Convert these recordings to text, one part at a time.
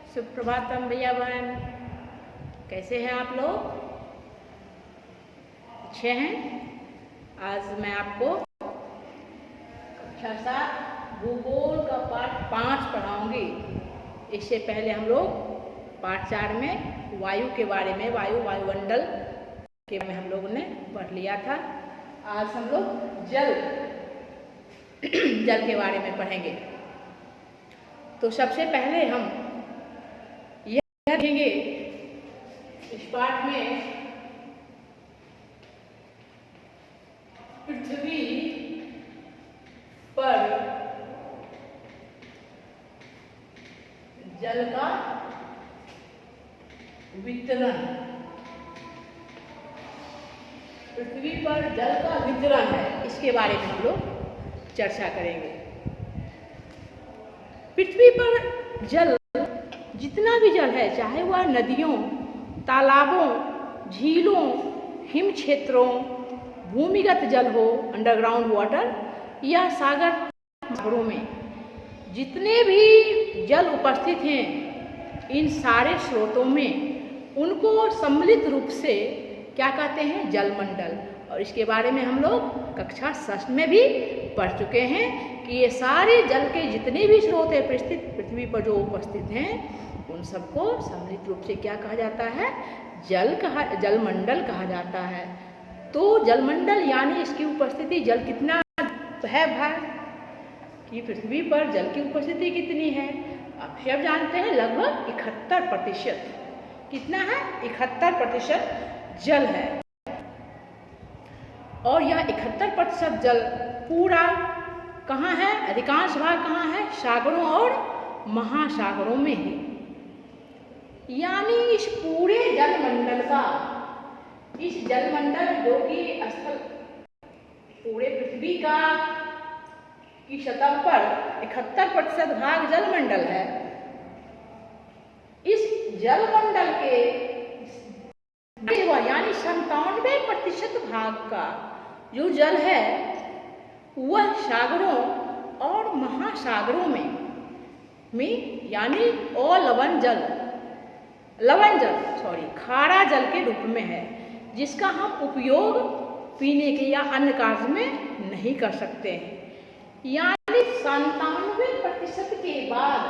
सुप्रभातम भैया बहन, कैसे हैं आप लोग? अच्छे हैं? आज मैं आपको कक्षा 7 भूगोल का पाठ 5 पढ़ाऊंगी। इससे पहले हम लोग पाठ 4 में वायु के बारे में, वायुमंडल के में हम लोगों ने पढ़ लिया था। आज हम लोग जल के बारे में पढ़ेंगे। तो सबसे पहले हम देखेंगे इस पाठ में पृथ्वी पर जल का वितरण। पृथ्वी पर जल का वितरण है, इसके बारे में हम लोग चर्चा करेंगे। पृथ्वी पर जल, जितना भी जल है, चाहे वह नदियों, तालाबों, झीलों, हिम क्षेत्रों, भूमिगत जल हो, अंडरग्राउंड वाटर, या सागरों में जितने भी जल उपस्थित हैं, इन सारे स्रोतों में उनको सम्मिलित रूप से क्या कहते हैं? जलमंडल। और इसके बारे में हम लोग कक्षा 6 में भी पढ़ चुके हैं कि ये सारे जल के जितने भी स्रोत है पृथ्वी पर जो उपस्थित हैं, उन सबको सम्मिलित रूप से क्या कहा जाता है? जलमंडल कहा जाता है। तो जलमंडल यानी इसकी उपस्थिति, जल कितना है भाई, कि पृथ्वी पर जल की उपस्थिति कितनी है? आप सब जानते हैं, लगभग 71%। कितना है? 71% जल है। और यह 71% जल पूरा कहाँ है? अधिकांश भाग कहाँ है? सागरों और महासागरों में है। यानी इस पूरे जलमंडल का, इस जलमंडल जो कि स्थल पूरे पृथ्वी का की सतह पर 71% भाग जलमंडल है। इस जलमंडल के यानी 97% भाग का जो जल है वह सागरों और महासागरों में यानी खारा जल के रूप में है, जिसका हम उपयोग पीने के या अन्य कार्य में नहीं कर सकते हैं। यानी 97% के बाद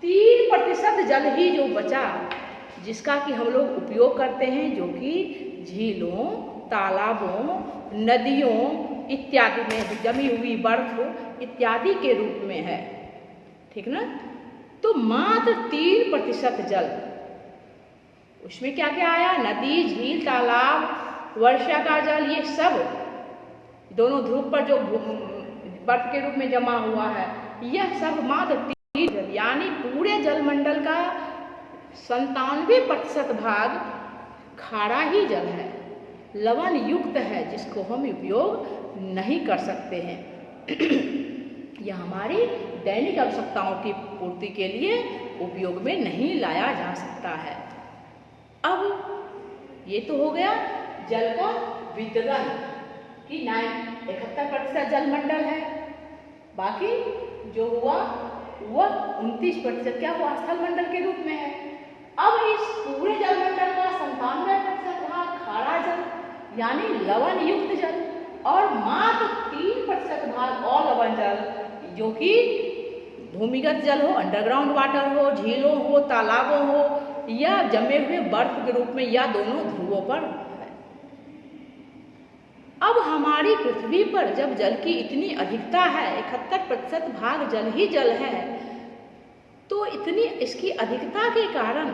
3% जल ही जो बचा, जिसका कि हम लोग उपयोग करते हैं, जो कि झीलों, तालाबों, नदियों इत्यादि में जमी हुई बर्फ इत्यादि के रूप में है। ठीक ना? तो मात्र 3% जल, उसमें क्या क्या आया? नदी, झील, तालाब, वर्षा का जल, ये सब दोनों ध्रुव पर जो बर्फ के रूप में जमा हुआ है, यह सब मात्र 3 जल, यानी पूरे जलमंडल का 97% भाग खारा ही जल है, लवण युक्त है, जिसको हम उपयोग नहीं कर सकते हैं। यह हमारी दैनिक आवश्यकताओं की पूर्ति के लिए उपयोग में नहीं लाया जा सकता है। अब ये तो हो गया जल का वितरण कि 71% जलमंडल है, बाकी जो हुआ वह 29% क्या हुआ? स्थलमंडल के रूप में है। अब इस पूरे जलमंडल का 97% भाग खारा जल यानी लवण युक्त जल, और मात्र 3% भाग अलवण जल, जो कि भूमिगत जल हो, अंडरग्राउंड वाटर हो, झीलों हो, तालाबों हो, या जमे हुए बर्फ के रूप में, या दोनों ध्रुवों पर है। अब हमारी पृथ्वी पर जब जल की इतनी अधिकता है, 71% भाग जल ही जल है, तो इतनी इसकी अधिकता के कारण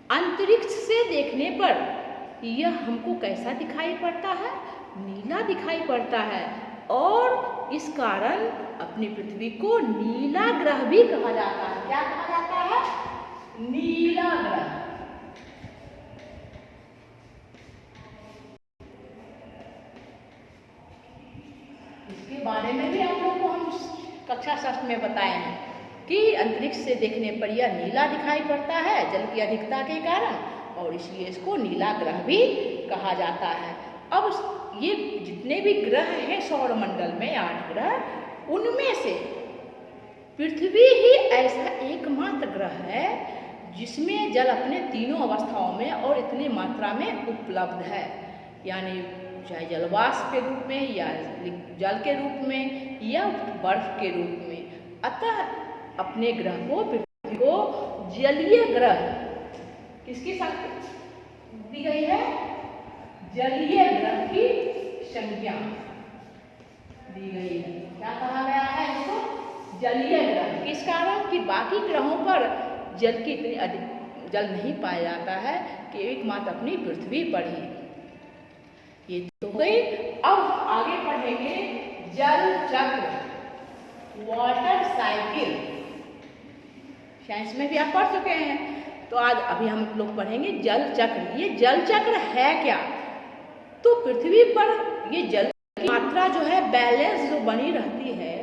अंतरिक्ष से देखने पर यह हमको कैसा दिखाई पड़ता है? नीला दिखाई पड़ता है। और इस कारण अपनी पृथ्वी को नीला ग्रह भी कहा जाता है। क्या कहा जाता है? नीला ग्रह। इसके बारे में भी आप लोगों को हम कक्षा 6 में बताए हैं कि अंतरिक्ष से देखने पर यह नीला दिखाई पड़ता है जल की अधिकता के कारण, और इसलिए इसको नीला ग्रह भी कहा जाता है। अब ये जितने भी ग्रह हैं सौरमंडल में, 8 ग्रह, उनमें से पृथ्वी ही ऐसा एकमात्र ग्रह है जिसमें जल अपने तीनों अवस्थाओं में और इतनी मात्रा में उपलब्ध है, यानी चाहे जलवाष्प के रूप में या जल के रूप में या बर्फ के रूप में। अतः अपने ग्रह को, पृथ्वी को जलीय ग्रह किसकी संज्ञा दी गई है? जलीय ग्रह की संज्ञा दी गई है। क्या कहा गया है इसको? जलीय ग्रह। किस कारण? कि बाकी ग्रहों पर जल की इतनी अधिक जल नहीं पाया जाता है कि एकमात्र अपनी पृथ्वी पर ही। ये तो गई। अब आगे पढ़ेंगे जल चक्र, वाटर साइकिल। साइंस में भी आप पढ़ चुके हैं, तो आज अभी हम लोग पढ़ेंगे जल चक्र। ये जल चक्र है क्या? तो पृथ्वी पर ये जल की मात्रा जो है, बैलेंस जो बनी रहती है,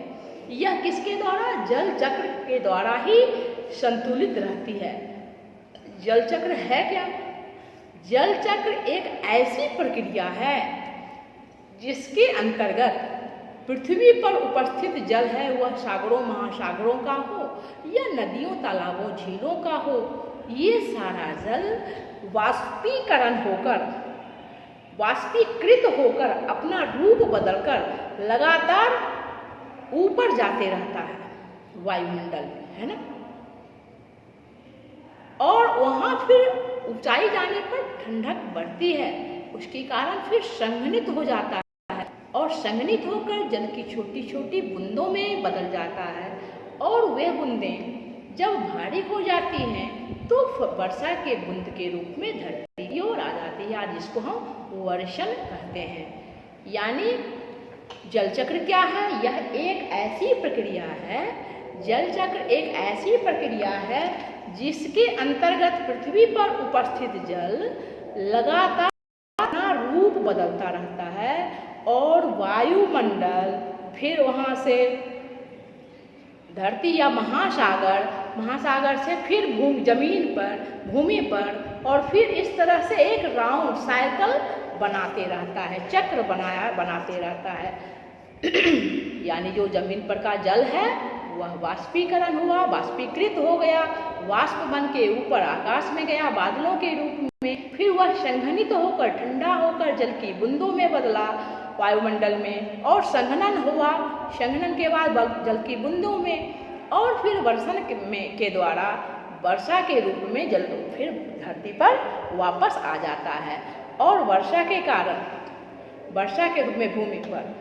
यह किसके द्वारा? जल चक्र के द्वारा ही संतुलित रहती है। जल चक्र है क्या? जल चक्र एक ऐसी प्रक्रिया है जिसके अंतर्गत पृथ्वी पर उपस्थित जल है, वह सागरों महासागरों का हो या नदियों तालाबों झीलों का हो, ये सारा जल वाष्पीकृत होकर अपना रूप बदलकर लगातार ऊपर जाते रहता है वायुमंडल में, है ना। और वहां फिर ऊंचाई जाने पर ठंडक बढ़ती है, उसके कारण फिर संघनित हो जाता है और संघनित होकर जल की छोटी छोटी बूंदों में बदल जाता है। और वे बूंदें जब भारी हो जाती हैं तो वर्षा के बूंद के रूप में धरती की ओर आ जाती है, या जिसको हम वर्षण कहते हैं। यानी जल चक्र क्या है? यह एक ऐसी प्रक्रिया है, जल चक्र एक ऐसी प्रक्रिया है जिसके अंतर्गत पृथ्वी पर उपस्थित जल लगातार अपना रूप बदलता रहता है और वायुमंडल, फिर वहाँ से धरती या महासागर से फिर भूमि पर और फिर इस तरह से एक राउंड साइकिल बनाते रहता है, चक्र बनाते रहता है। यानी जो जमीन पर का जल है वह वाष्पीकरण हुआ, वाष्पीकृत हो गया, वाष्प बन के ऊपर आकाश में गया बादलों के रूप में, फिर वह संघनित होकर ठंडा होकर जल की बूंदों में बदला वायुमंडल में, और संघनन हुआ, संघनन के बाद जल की बूंदों में, और फिर वर्षण के द्वारा वर्षा के रूप में जल फिर धरती पर वापस आ जाता है। और वर्षा के कारण वर्षा के रूप में भूमि पर,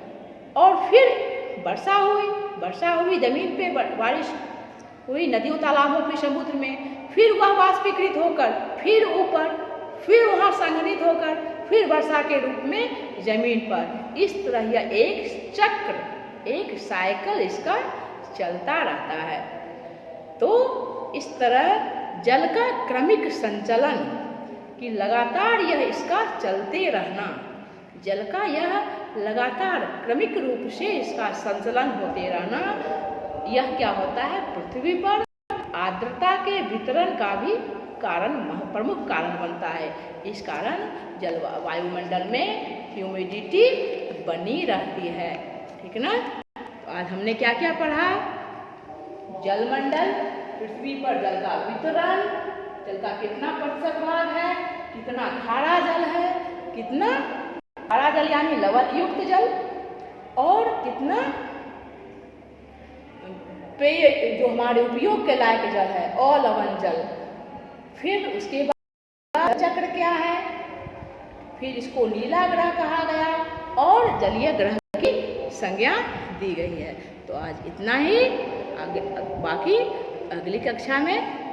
और फिर वर्षा हुई जमीन पे, बारिश हुई नदियों तालाबों फिर समुद्र में, फिर वह वाष्पीकृत होकर फिर ऊपर, फिर वहाँ संघनित होकर फिर वर्षा के रूप में जमीन पर। इस तरह यह एक चक्र, एक साइकिल इसका चलता रहता है। तो इस तरह जल का क्रमिक संचलन कि लगातार यह इसका चलते रहना, जल का यह लगातार क्रमिक रूप से इसका संचलन होते रहना, यह क्या होता है? पृथ्वी पर आर्द्रता के वितरण का भी प्रमुख कारण बनता है। इस कारण वायुमंडल में ह्यूमिडिटी बनी रहती है, ठीक ना। तो आज हमने क्या क्या पढ़ा? जलमंडल, पृथ्वी पर जल का वितरण, जल का कितना प्रतिशत भाग है, कितना खारा जल है, कितना खारा जल यानी लवण युक्त जल, और कितना पेय जो हमारे उपयोग के लायक जल है, अलवण जल। फिर उसके बाद चक्र क्या है, फिर इसको नीला ग्रह कहा गया और जलीय ग्रह की संज्ञा दी गई है। तो आज इतना ही, आगे बाकी अगली कक्षा में